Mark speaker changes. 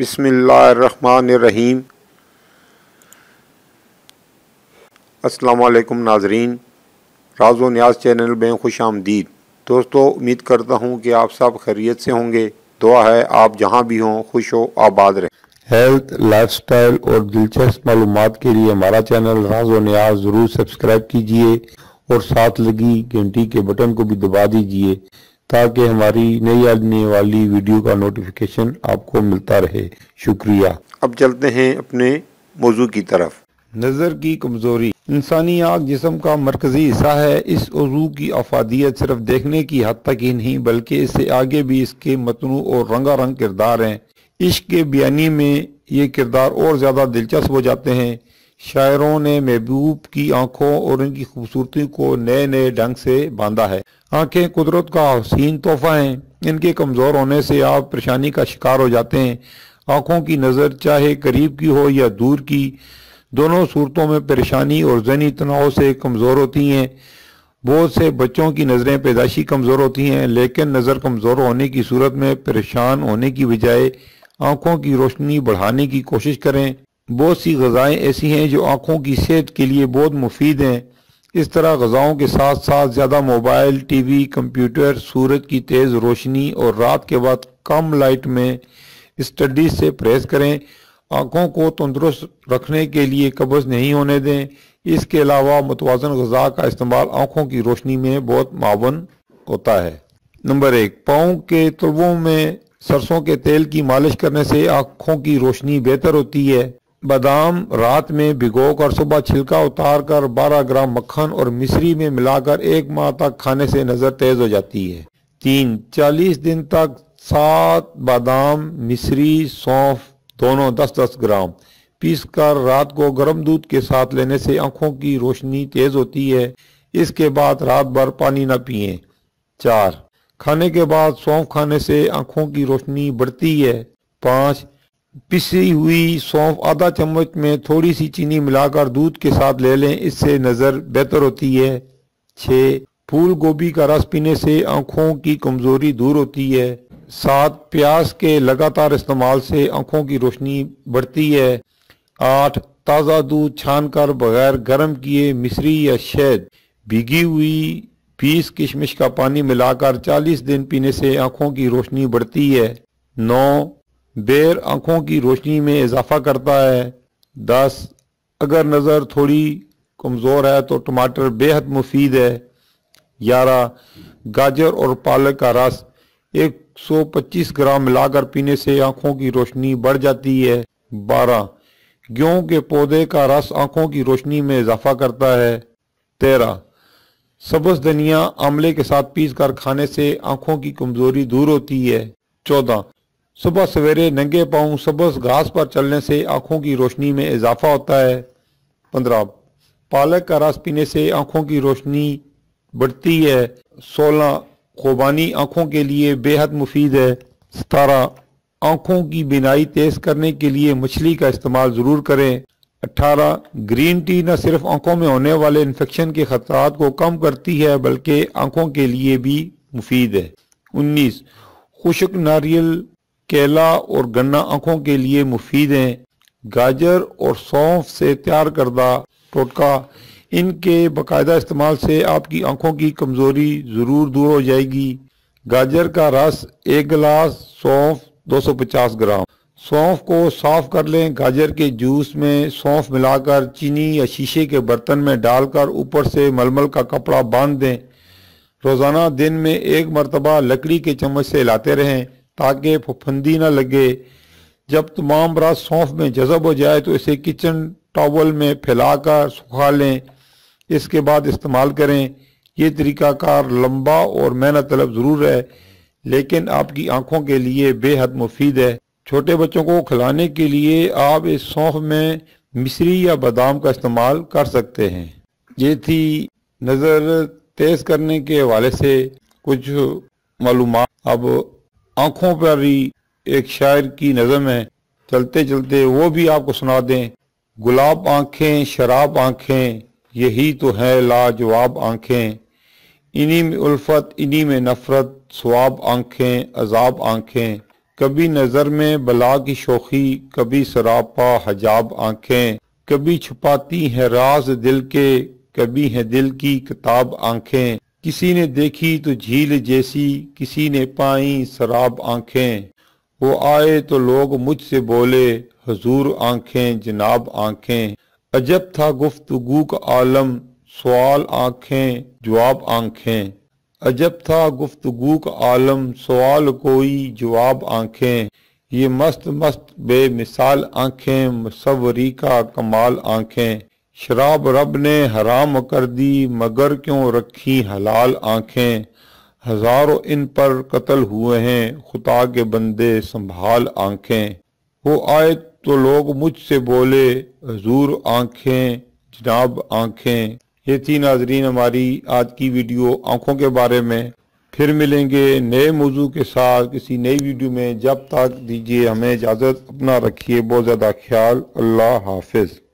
Speaker 1: بسم اللہ الرحمن الرحیم۔ السلام علیکم ناظرین، راز و نیاز چینل میں خوش آمدید۔ دوستو، امید کرتا ہوں کہ آپ سب خیریت سے ہوں گے۔ دعا ہے آپ جہاں بھی ہوں خوش و آباد رہیں۔
Speaker 2: ہیلتھ، لائف سٹائل اور دلچسپ معلومات کے لیے ہمارا چینل راز و نیاز ضرور سبسکرائب کیجئے اور ساتھ لگی گھنٹی کے بٹن کو بھی دبا دیجئے تاکہ ہماری نئی آنے والی ویڈیو کا نوٹیفیکیشن آپ کو ملتا رہے۔ شکریہ۔
Speaker 1: اب چلتے ہیں اپنے موضوع کی طرف۔
Speaker 2: نظر کی کمزوری انسانی آنکھ جسم کا مرکزی حصہ ہے۔ اس عضو کی افادیت صرف دیکھنے کی حد تک ہی نہیں بلکہ اس سے آگے بھی اس کے متنوع اور رنگا رنگ کردار ہیں۔ عشق کے بیانی میں یہ کردار اور زیادہ دلچسپ ہو جاتے ہیں۔ شاعروں نے محبوب کی آنکھوں اور ان کی خوبصورتی کو نئے نئے ڈھنگ سے باندھا ہے۔ آنکھیں قدرت کا حسین تحفہ ہیں۔ ان کے کمزور ہونے سے آپ پریشانی کا شکار ہو جاتے ہیں۔ آنکھوں کی نظر چاہے قریب کی ہو یا دور کی، دونوں صورتوں میں پریشانی اور ذہنی تناؤ سے کمزور ہوتی ہیں۔ بہت سے بچوں کی نظریں پیدائشی کمزور ہوتی ہیں، لیکن نظر کمزور ہونے کی صورت میں پریشان ہونے کی بجائے آنکھوں کی روشنی بڑھانے کی کوشش کریں۔ بہت سی غذائیں ایسی ہیں جو آنکھوں کی صحت کے لیے بہت مفید ہیں۔ اس طرح غذاؤں کے ساتھ ساتھ زیادہ موبائل، ٹی وی، کمپیوٹر، سورج کی تیز روشنی اور رات کے بعد کم لائٹ میں اسٹڈیز سے پرہیز کریں۔ آنکھوں کو تندرست رکھنے کے لیے قبض نہیں ہونے دیں۔ اس کے علاوہ متوازن غذا کا استعمال آنکھوں کی روشنی میں بہت معاون ہوتا ہے۔ نمبر 1، پاؤں کے تلووں میں سرسوں کے تیل کی مالش کرنے سے آنکھوں کی روشنی بہتر ہوتی ہے۔ بادام رات میں بھگو کر صبح چھلکا اتار کر 12 گرام مکھن اور مصری میں ملا کر 1 ماہ تک کھانے سے نظر تیز ہو جاتی ہے۔ 3، 40 دن تک 7 بادام، مصری، سونف دونوں 10-10 گرام پیس کر رات کو گرم دودھ کے ساتھ لینے سے آنکھوں کی روشنی تیز ہوتی ہے۔ اس کے بعد رات بھر پانی نہ پئیں۔ 4، کھانے کے بعد سونف کھانے سے آنکھوں کی روشنی بڑھتی ہے۔ 5، پسی ہوئی سونف آدھا چمچ میں تھوڑی سی چینی ملا کر دودھ کے ساتھ لے لیں، اس سے نظر بہتر ہوتی ہے۔ 6، پھول گوبھی کا رس پینے سے آنکھوں کی کمزوری دور ہوتی ہے۔ 7، پیاز کے لگاتار استعمال سے آنکھوں کی روشنی بڑھتی ہے۔ 8، تازہ دودھ چھان کر بغیر گرم کیے مصری یا شہد، بھیگی ہوئی 20 کشمش کا پانی ملا کر 40 دن پینے سے آنکھوں کی روشنی بڑھتی ہے۔ 9، بیر آنکھوں کی روشنی میں اضافہ کرتا ہے۔ 10، اگر نظر تھوڑی کمزور ہے تو ٹماٹر بے حد مفید ہے۔ 11، گاجر اور پالک کا رس 125 گرام ملا کر پینے سے آنکھوں کی روشنی بڑھ جاتی ہے۔ 12، گیہوں کے پودے کا رس آنکھوں کی روشنی میں اضافہ کرتا ہے۔ 13، سبز دھنیا آملے کے ساتھ پیس کر کھانے سے آنکھوں کی کمزوری دور ہوتی ہے۔ 14، صبح سویرے ننگے پاؤں سبز گھاس پر چلنے سے آنکھوں کی روشنی میں اضافہ ہوتا ہے۔ 15، پالک کا رس پینے سے آنکھوں کی روشنی بڑھتی ہے۔ 16، خوبانی آنکھوں کے لیے بے حد مفید ہے۔ 17، آنکھوں کی بینائی تیز کرنے کے لیے مچھلی کا استعمال ضرور کریں۔ 18، گرین ٹی نہ صرف آنکھوں میں ہونے والے انفیکشن کے خطرات کو کم کرتی ہے بلکہ آنکھوں کے لیے بھی مفید ہے۔ 19، خشک ناریل، کیلا اور گنا آنکھوں کے لیے مفید ہیں۔ گاجر اور سونف سے تیار کردہ ٹوٹکا، ان کے باقاعدہ استعمال سے آپ کی آنکھوں کی کمزوری ضرور دور ہو جائے گی۔ گاجر کا رس 1 گلاس، سونف 250 گرام۔ سونف کو صاف کر لیں۔ گاجر کے جوس میں سونف ملا کر چینی یا شیشے کے برتن میں ڈال کر اوپر سے ململ کا کپڑا باندھ دیں۔ روزانہ دن میں 1 مرتبہ لکڑی کے چمچ سے ہلاتے رہیں تاکہ پھپھندی نہ لگے۔ جب تمام رس سونف میں جذب ہو جائے تو اسے کچن ٹاول میں پھیلا کر سکھا لیں، اس کے بعد استعمال کریں۔ یہ طریقہ کار لمبا اور محنت طلب ضرور ہے لیکن آپ کی آنکھوں کے لیے بے حد مفید ہے۔ چھوٹے بچوں کو کھلانے کے لیے آپ اس سونف میں مصری یا بادام کا استعمال کر سکتے ہیں۔ یہ تھی نظر تیز کرنے کے حوالے سے کچھ معلومات۔ اب آنکھوں پر ہی ایک شاعر کی نظم ہے، چلتے چلتے وہ بھی آپ کو سنا دیں۔ گلاب آنکھیں، شراب آنکھیں، یہی تو ہے لاجواب آنکھیں، انہی میں الفت انہی میں نفرت، ثواب آنکھیں، عذاب آنکھیں، کبھی نظر میں بلا کی شوخی، کبھی سراپا حجاب آنکھیں، کبھی چھپاتی ہیں راز دل کے، کبھی ہیں دل کی کتاب آنکھیں۔ کسی نے دیکھی تو جھیل جیسی، کسی نے پائیں سراب آنکھیں۔ وہ آئے تو لوگ مجھ سے بولے، حضور آنکھیں جناب آنکھیں۔ عجب تھا گفتگو کا عالم، سوال آنکھیں جواب آنکھیں۔ عجب تھا گفتگو کا عالم، سوال کوئی جواب آنکھیں۔ یہ مست مست بے مثال آنکھیں، مصوری کا کمال آنکھیں۔ شراب رب نے حرام کر دی، مگر کیوں رکھی حلال آنکھیں۔ ہزاروں ان پر قتل ہوئے ہیں، خدا کے بندے سنبھال آنکھیں۔ وہ آئے تو لوگ مجھ سے بولے، حضور آنکھیں جناب آنکھیں۔ یہ تھی ناظرین ہماری آج کی ویڈیو آنکھوں کے بارے میں۔ پھر ملیں گے نئے موضوع کے ساتھ کسی نئی ویڈیو میں۔ جب تک دیجیے ہمیں اجازت، اپنا رکھیے بہت زیادہ خیال۔ اللہ حافظ۔